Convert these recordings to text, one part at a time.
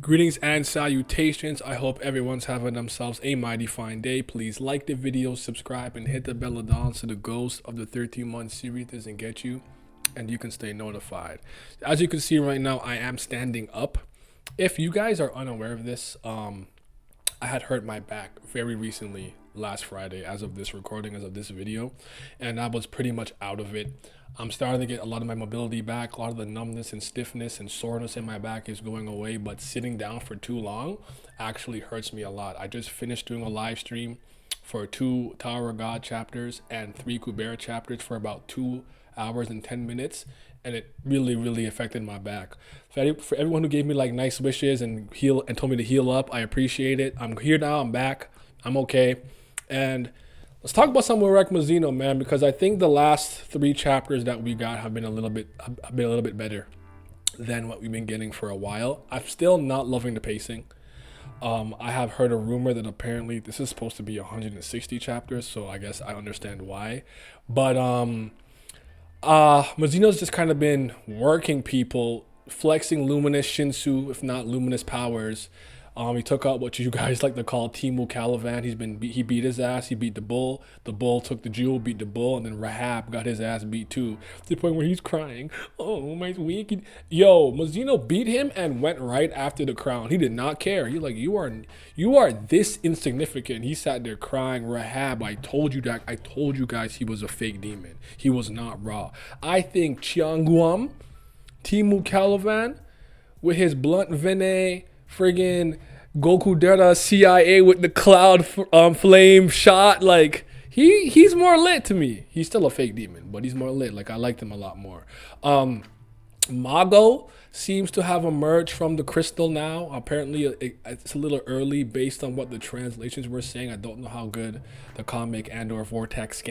Greetings and salutations. I hope everyone's having themselves a mighty fine day. Please like the video, subscribe, and hit the bell down so the ghost of the 13-month series doesn't get you and you can stay notified. As you can see right now, I am standing up. If you guys are unaware of this, I had hurt my back very recently last Friday as of this recording, as of this video, and I was pretty much out of it. I'm starting to get a lot of my mobility back. A lot of the numbness and stiffness and soreness in my back is going away, but sitting down for too long actually hurts me a lot. I just finished doing a live stream for 2 Tower of God chapters and 3 Kubera chapters for about 2 hours and 10 minutes, and it really affected my back. For everyone who gave me like nice wishes and told me to heal up, I appreciate it. I'm here now. I'm back. I'm okay. And let's talk about some Urek Mazino, man, because I think the last 3 chapters that we got have been a little bit better than what we've been getting for a while. I'm still not loving the pacing. I have heard a rumor that apparently this is supposed to be 160 chapters, so I guess I understand why. But Mazino's just kind of been working people, flexing luminous Shinsu, if not luminous powers. He took out what you guys like to call Timu Calivan. He beat his ass. He beat the bull. The bull took the jewel, beat the bull, and then Rahab got his ass beat too. To the point where he's crying. Oh, my weak. Yo, Mazino beat him and went right after the crown. He did not care. He's like, you are this insignificant. He sat there crying. Rahab, I told you guys he was a fake demon. He was not raw. I think Chiangguam, Timu Calivan, with his blunt venet, friggin' Goku Dera CIA with the cloud flame shot, like he's more lit to me. He's still a fake demon, but he's more lit. Like I liked him a lot more. Mago seems to have emerged from the crystal now. Apparently it's a little early based on what the translations were saying. I don't know how good the comic and or vortex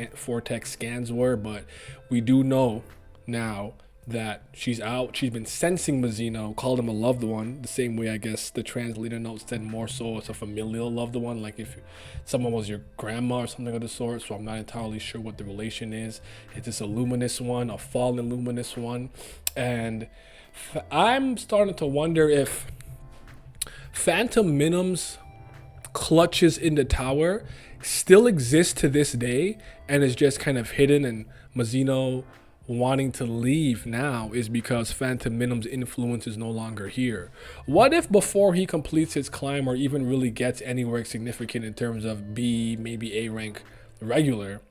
scans were, but we do know now that she's out. She's been sensing Mazino, called him a loved one, the same way I guess the translator note said more so it's a familial loved one, like if someone was your grandma or something of the sort. So I'm not entirely sure what the relation is. Is this a luminous one, a fallen luminous one? And I'm starting to wonder if Phantom Minim's clutches in the tower still exist to this day and is just kind of hidden, and Mazino wanting to leave now is because Phantom Minim's influence is no longer here. What if before he completes his climb or even really gets anywhere significant in terms of B, maybe A rank regular,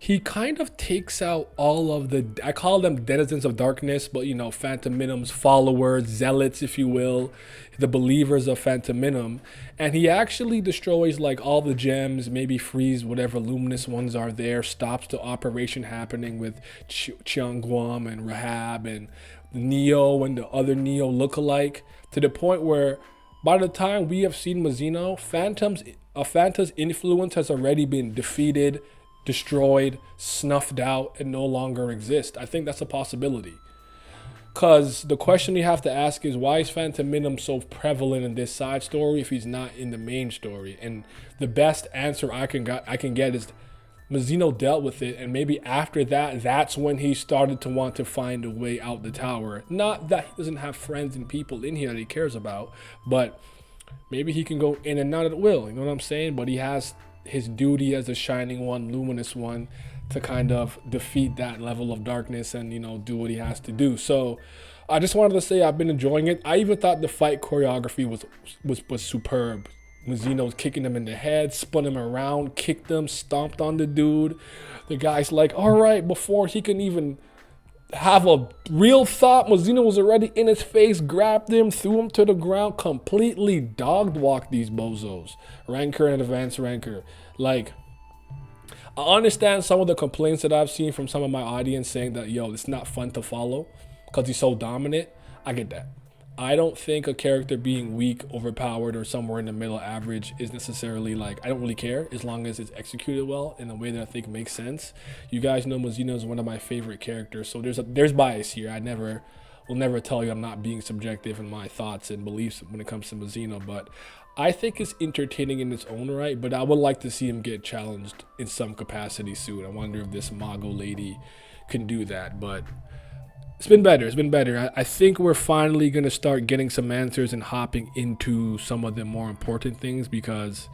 he kind of takes out all of the, I call them denizens of darkness, but you know, Phantom Minim's followers, zealots, if you will, the believers of Phantom Minim, and he actually destroys like all the gems, maybe frees whatever luminous ones are there, stops the operation happening with Chiangguam and Rahab and Neo and the other Neo lookalike, to the point where by the time we have seen Mazino, Phanta's influence has already been defeated, destroyed, snuffed out, and no longer exist. I think that's a possibility. Because the question you have to ask is, why is Phantom Minim so prevalent in this side story if he's not in the main story? And the best answer I can get is Mazino dealt with it, and maybe after that, that's when he started to want to find a way out the tower. Not that he doesn't have friends and people in here that he cares about, but maybe he can go in and out at will, you know what I'm saying? But he has his duty as a shining one, luminous one, to kind of defeat that level of darkness and, you know, do what he has to do. So I just wanted to say I've been enjoying it. I even thought the fight choreography was superb. Mazino's kicking him in the head, spun him around, kicked him, stomped on the dude. The guy's like, all right, before he can even have a real thought, Mazino was already in his face, grabbed him, threw him to the ground, completely dog-walked these bozos. Rancor and advanced rancor. Like, I understand some of the complaints that I've seen from some of my audience saying that, yo, it's not fun to follow because he's so dominant. I get that. I don't think a character being weak, overpowered, or somewhere in the middle average is necessarily like, I don't really care as long as it's executed well in a way that I think makes sense. You guys know Mazino is one of my favorite characters, so there's bias here. I will never tell you I'm not being subjective in my thoughts and beliefs when it comes to Mazino, but I think it's entertaining in its own right, but I would like to see him get challenged in some capacity soon. I wonder if this Mago lady can do that, but It's been better. It's been better. I think we're finally gonna start getting some answers and hopping into some of the more important things because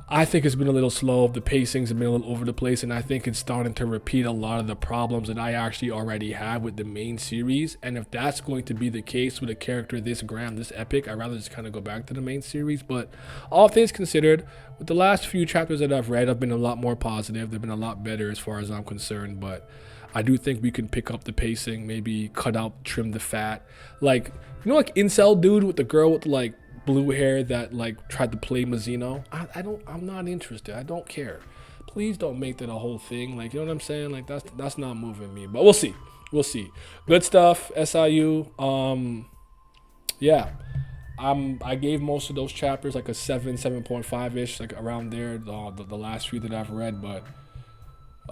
I think it's been a little slow. The pacings have been a little over the place, and I think it's starting to repeat a lot of the problems that I actually already had with the main series. And if that's going to be the case with a character this grand, this epic, I'd rather just kind of go back to the main series. But all things considered, with the last few chapters that I've read, I've been a lot more positive. They've been a lot better as far as I'm concerned. But I do think we can pick up the pacing, maybe cut out, trim the fat. Like, like incel dude with the girl with like blue hair that like tried to play Mazino. I'm not interested. I don't care. Please don't make that a whole thing. Like, you know what I'm saying? Like that's not moving me. But we'll see. We'll see. Good stuff. SIU. Yeah. I gave most of those chapters like a 7.5 ish, like around there. The last few that I've read, but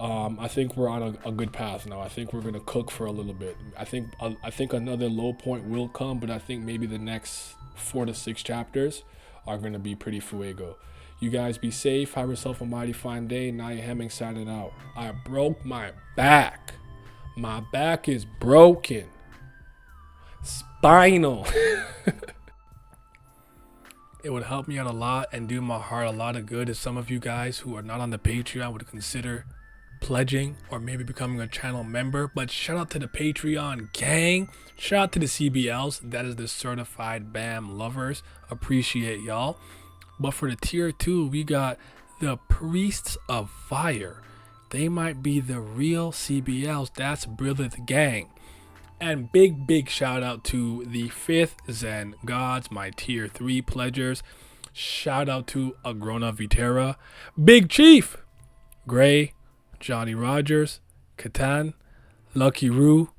I think we're on a good path now. I think we're gonna cook for a little bit. I think another low point will come, but I think maybe the next 4 to 6 chapters are gonna be pretty fuego. You guys be safe. Have yourself a mighty fine day. Naya Hemming signing out. I broke my back. My back is broken. Spinal. It would help me out a lot and do my heart a lot of good if some of you guys who are not on the Patreon would consider pledging or maybe becoming a channel member. But shout out to the Patreon gang. Shout out to the CBLs. That is the certified BAM lovers. Appreciate y'all. But for the tier 2, we got the Priests of Fire. They might be the real CBLs. That's Brilliant gang. And big shout out to the 5th Zen Gods, my tier 3 pledgers. Shout out to Agrona Vitera, Big Chief, Gray, Johnny Rogers, Katan, Lucky Roo,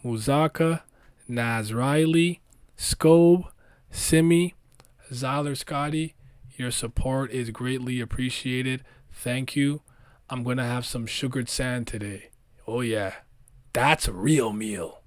Muzaka, Naz Riley, Scobe, Simi, Zyler Scotty. Your support is greatly appreciated. Thank you. I'm going to have some sugared sand today. Oh yeah, that's a real meal.